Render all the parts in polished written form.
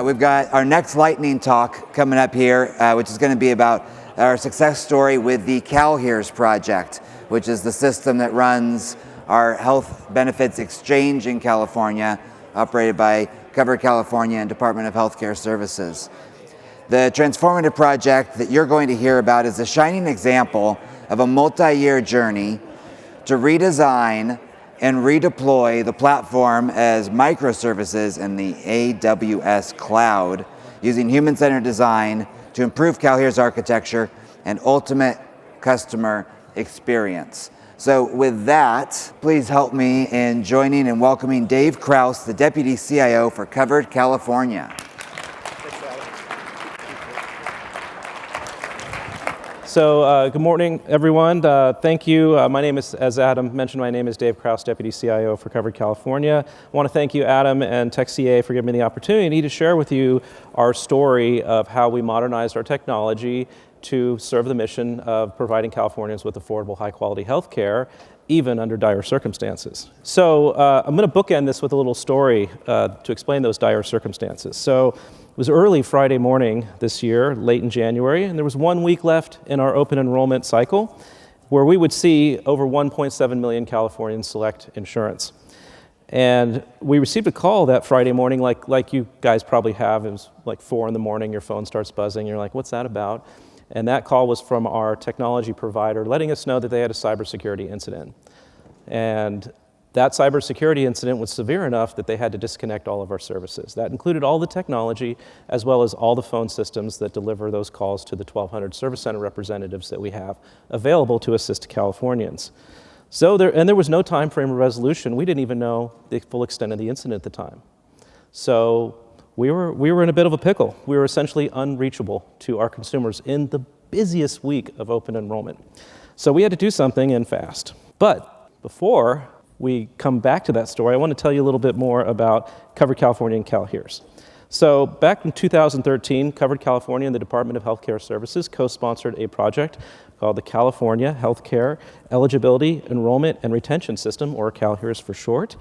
We've got our next lightning talk coming up here, which is going to be about our success story with the CalHere's project, which is the system that runs our health benefits exchange in California, operated by Covered California and Department of Healthcare Services. The transformative project that you're going to hear about is a shining example of a multi-year journey to redesign and redeploy the platform as microservices in the AWS cloud using human-centered design to improve CalHere's architecture and ultimate customer experience. So with that, please help me in joining and welcoming Dave Krause, the Deputy CIO for Covered California. So good morning, everyone. Thank you. My name is, as Adam mentioned, my name is Dave Krause, Deputy CIO for Covered California. I want to thank you, Adam and TechCA, for giving me the opportunity to share with you our story of how we modernized our technology to serve the mission of providing Californians with affordable, high-quality health care, even under dire circumstances. So I'm going to bookend this with a little story to explain those dire circumstances. So it was early Friday morning this year, late in January, and there was 1 week left in our open enrollment cycle where we would see over 1.7 million Californians select insurance. And we received a call that Friday morning, like you guys probably have. It was like 4 in the morning, your phone starts buzzing, you're like, what's that about? And that call was from our technology provider letting us know that they had a cybersecurity incident. And that cybersecurity incident was severe enough that they had to disconnect all of our services. That included all the technology, as well as all the phone systems that deliver those calls to the 1,200 service center representatives that we have available to assist Californians. So there was no time frame of resolution. We didn't even know the full extent of the incident at the time. So we were in a bit of a pickle. We were essentially unreachable to our consumers in the busiest week of open enrollment. So we had to do something, and fast. But before we come back to that story, I want to tell you a little bit more about Covered California and CalHere's. So back in 2013, Covered California and the Department of Healthcare Services co-sponsored a project called the California Healthcare Eligibility, Enrollment, and Retention System, or CalHere's for short.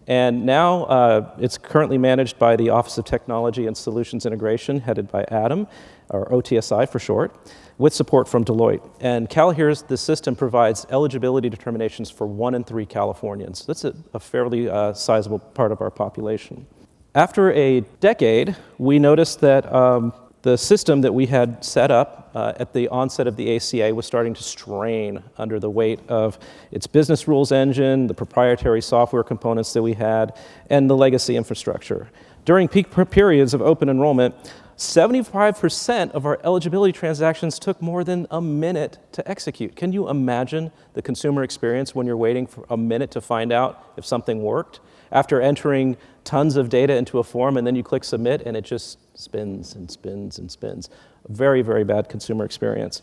And now it's currently managed by the Office of Technology and Solutions Integration, headed by Adam, or OTSI for short, with support from Deloitte. And CalHere's, the system provides eligibility determinations for 1 in 3 Californians. That's a fairly sizable part of our population. After a decade, we noticed that the system that we had set up at the onset of the ACA was starting to strain under the weight of its business rules engine, the proprietary software components that we had, and the legacy infrastructure. During peak periods of open enrollment, 75% of our eligibility transactions took more than a minute to execute. Can you imagine the consumer experience when you're waiting for a minute to find out if something worked? After entering tons of data into a form, and then you click submit, and it just spins and spins and spins. A very, very bad consumer experience.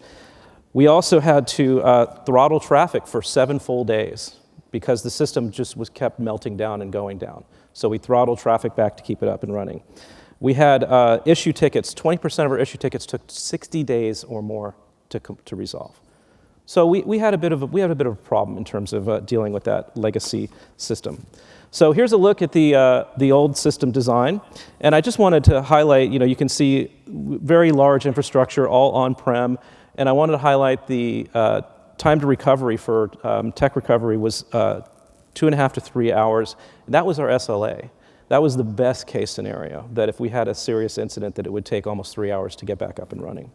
We also had to throttle traffic for 7 full days because the system just kept melting down and going down. So we throttled traffic back to keep it up and running. We had issue tickets. 20% of our issue tickets took 60 days or more to resolve. So we had a bit of a problem in terms of dealing with that legacy system. So here's a look at the old system design, and I just wanted to highlight. You can see very large infrastructure, all on-prem, and I wanted to highlight the time to recovery for tech recovery was 2.5 to 3 hours. And that was our SLA. That was the best case scenario, that if we had a serious incident, that it would take almost 3 hours to get back up and running.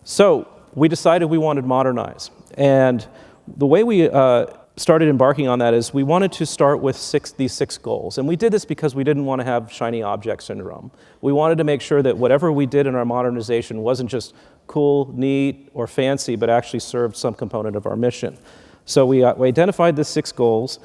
So we decided we wanted to modernize. And the way we started embarking on that is we wanted to start with these 6 goals. And we did this because we didn't want to have shiny object syndrome. We wanted to make sure that whatever we did in our modernization wasn't just cool, neat, or fancy, but actually served some component of our mission. So we identified the 6 goals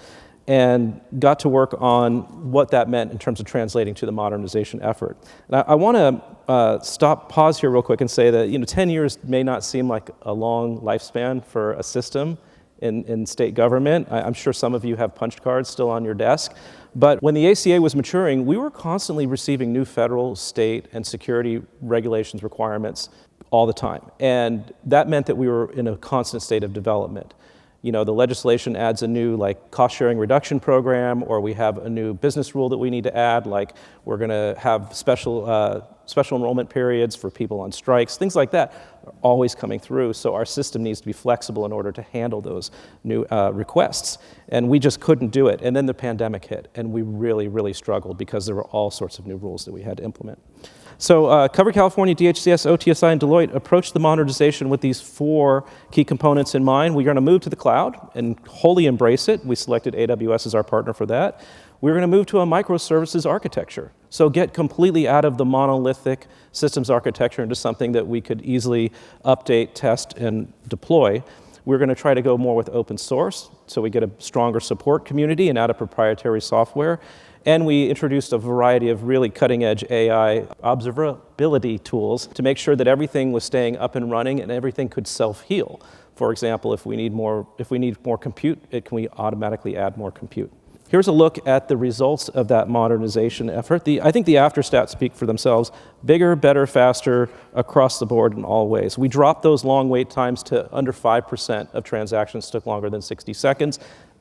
and got to work on what that meant in terms of translating to the modernization effort. And I want to pause here real quick and say that 10 years may not seem like a long lifespan for a system in state government. I'm sure some of you have punch cards still on your desk. But when the ACA was maturing, we were constantly receiving new federal, state, and security regulations requirements all the time. And that meant that we were in a constant state of development. the legislation adds a new cost sharing reduction program, or we have a new business rule that we need to add, like we're going to have special enrollment periods for people on strikes, things like that are always coming through. So our system needs to be flexible in order to handle those new requests. And we just couldn't do it. And then the pandemic hit, and we really, really struggled because there were all sorts of new rules that we had to implement. So Covered California, DHCS, OTSI, and Deloitte approached the modernization with these 4 key components in mind. We're going to move to the cloud and wholly embrace it. We selected AWS as our partner for that. We're going to move to a microservices architecture. So get completely out of the monolithic systems architecture into something that we could easily update, test, and deploy. We're going to try to go more with open source, so we get a stronger support community and out of proprietary software. And we introduced a variety of really cutting-edge AI observability tools to make sure that everything was staying up and running and everything could self-heal. For example, if we need more compute, can we automatically add more compute? Here's a look at the results of that modernization effort. I think the after stats speak for themselves. Bigger, better, faster, across the board in all ways. We dropped those long wait times to under 5% of transactions took longer than 60 seconds.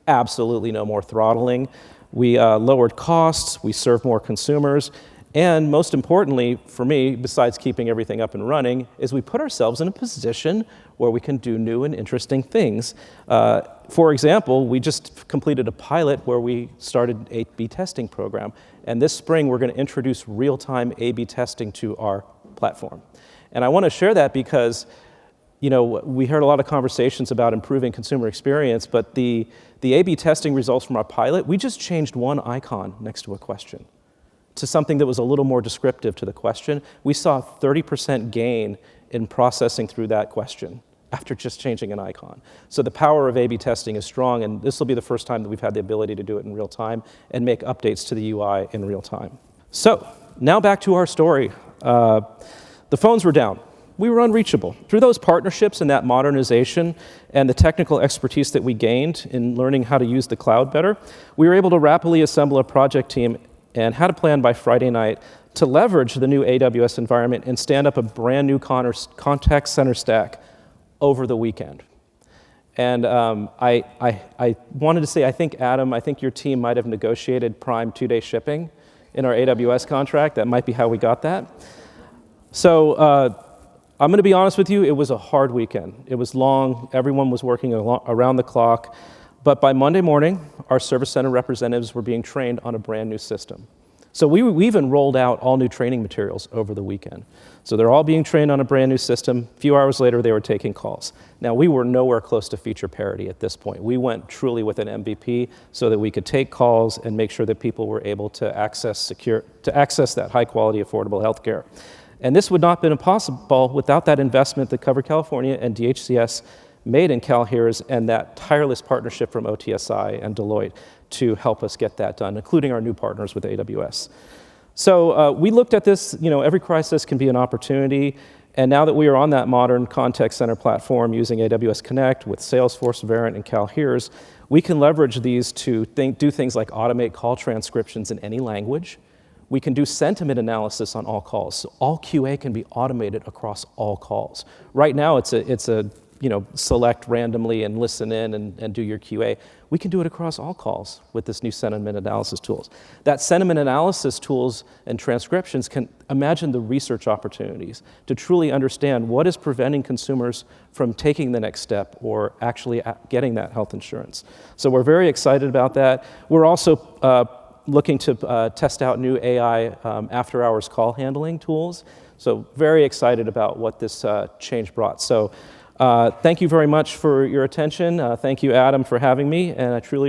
Absolutely no more throttling. We lowered costs, we served more consumers, and most importantly for me, besides keeping everything up and running, is we put ourselves in a position where we can do new and interesting things. For example, we just completed a pilot where we started an A/B testing program, and this spring we're going to introduce real-time A/B testing to our platform. And I want to share that because we heard a lot of conversations about improving consumer experience, but the A/B testing results from our pilot, we just changed one icon next to a question to something that was a little more descriptive to the question. We saw 30% gain in processing through that question after just changing an icon. So the power of A/B testing is strong, and this will be the first time that we've had the ability to do it in real time and make updates to the UI in real time. So now back to our story. The phones were down. We were unreachable. Through those partnerships and that modernization and the technical expertise that we gained in learning how to use the cloud better, we were able to rapidly assemble a project team and had a plan by Friday night to leverage the new AWS environment and stand up a brand new contact center stack over the weekend. And I wanted to say, I think your team might have negotiated Prime 2-day shipping in our AWS contract. That might be how we got that. So I'm going to be honest with you, it was a hard weekend. It was long, everyone was working around the clock, but by Monday morning, our service center representatives were being trained on a brand new system. So we even rolled out all new training materials over the weekend. So they're all being trained on a brand new system. A few hours later, they were taking calls. Now, we were nowhere close to feature parity at this point. We went truly with an MVP so that we could take calls and make sure that people were able to access that high quality, affordable healthcare. And this would not have been possible without that investment that Covered California and DHCS made in CalHERS and that tireless partnership from OTSI and Deloitte to help us get that done, including our new partners with AWS. So we looked at this, every crisis can be an opportunity, and now that we are on that modern contact center platform using AWS Connect with Salesforce, Verint, and CalHERS, we can leverage these to do things like automate call transcriptions in any language. We can do sentiment analysis on all calls. So all QA can be automated across all calls. Right now, it's a select randomly and listen in and do your QA. We can do it across all calls with this new sentiment analysis tools. That sentiment analysis tools and transcriptions can imagine the research opportunities to truly understand what is preventing consumers from taking the next step or actually getting that health insurance. So we're very excited about that. We're also looking to test out new AI after-hours call handling tools. So very excited about what this change brought. So thank you very much for your attention. Thank you, Adam, for having me, and I truly